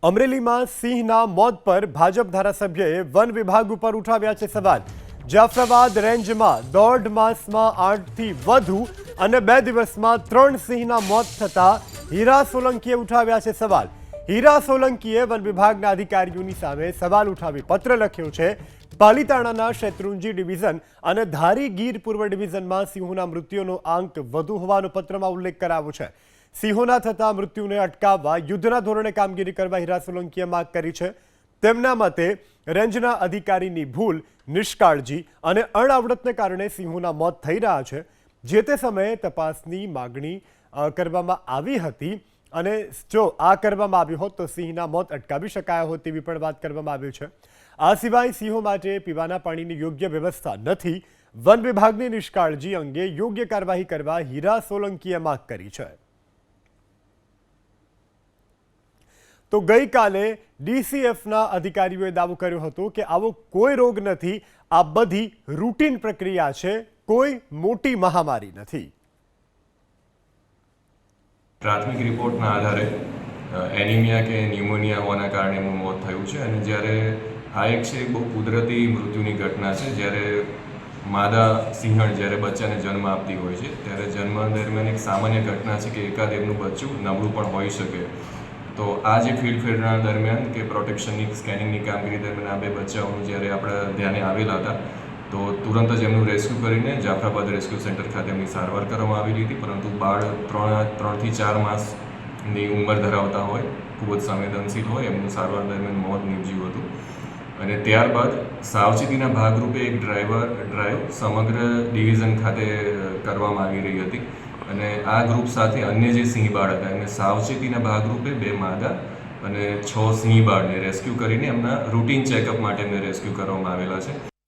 અમરેલીમાં સિંહના મોત પર ભાજપ ધારાસભ્યએ વન વિભાગ ઉપર ઉઠાવ્યા છે સવાલ। જાફરાબાદ રેન્જમાં 1.5 માસમાં 8થી વધુ અને 2 દિવસમાં 3 સિંહના મોત થતા હીરા સોલંકીએ ઉઠાવ્યા છે સવાલ। હીરા સોલંકીએ વન વિભાગના અધિકારીઓની સામે સવાલ ઉઠાવી પત્ર લખ્યો છે। પાલીતાણાના શેત્રુંજી ડિવિઝન અને ધારી ગીર પૂર્વ ડિવિઝનમાં સિંહોના મૃત્યુનો આંક વધુ હોવાનો પત્રમાં ઉલ્લેખ કરાયો છે। સિંહોના થતા મૃત્યુને અટકાવવા યુદ્ધના ધોરણે કામગીરી કરવા હીરા સોલંકીએ માંગ કરી છે। તેમના મતે રેન્જના અધિકારીની ભૂલ, નિષ્કાળજી અને અણઆવડતને કારણે સિંહોના મોત થઈ રહ્યા છે। જે તે સમયે તપાસની માગણી કરવામાં આવી હતી અને જો આ કરવામાં આવ્યું હોત તો સિંહના મોત અટકાવી શકાયા હોત તેવી પણ વાત કરવામાં આવી છે। આ સિવાય સિંહો માટે પીવાના પાણીની યોગ્ય વ્યવસ્થા નથી। વન વિભાગની નિષ્કાળજી અંગે યોગ્ય કાર્યવાહી કરવા હીરા સોલંકીએ માંગ કરી છે। તો ગઈકાલે ડીસીએફના અધિકારીઓએ દાવો કર્યો હતો કે આવો કોઈ રોગ નથી, આ બધી રૂટીન પ્રક્રિયા છે, કોઈ મોટી મહામારી નથી। પ્રાથમિક રિપોર્ટના આધારે એનિમિયા કે ન્યુમોનિયા હોવાના કારણે એમનું મોત થયું છે અને જ્યારે આ એક છે બહુ કુદરતી મૃત્યુની ઘટના છે। જ્યારે માદા સિંહણ જ્યારે બચ્ચાને જન્મ આપતી હોય છે ત્યારે જન્મ દરમિયાન એક સામાન્ય ઘટના છે કે એકાદ એમનું બચ્ચું નબળું પણ હોઈ શકે। તો આ જે ફિલ્ડ ફેરના દરમિયાન કે પ્રોટેક્શનની સ્કેનિંગની કામગીરી દરમિયાન આ બે બચ્ચાઓનું જ્યારે આપણા ધ્યાને આવેલા હતા તો તુરંત જ એમનું રેસ્ક્યુ કરીને જાફરાબાદ રેસ્ક્યુ સેન્ટર ખાતે એમની સારવાર કરવામાં આવેલી હતી। પરંતુ બાળ 3 થી 4 માસની ઉંમર ધરાવતા હોય, ખૂબ જ સંવેદનશીલ હોય, એમનું સારવાર દરમિયાન મોત નીપજ્યું હતું અને ત્યારબાદ સાવચેતીના ભાગરૂપે એક ડ્રાઈવ સમગ્ર ડિવિઝન ખાતે કરવામાં આવી રહી હતી અને આ ગ્રુપ સાથે અન્ય જે સિંહ બાળ હતા એમને સાવચેતીના ભાગરૂપે 2 માદા અને 6 સિંહ બાળને રેસ્ક્યુ કરીને એમના રૂટીન ચેકઅપ માટે એમને રેસ્ક્યુ કરવામાં આવેલા છે।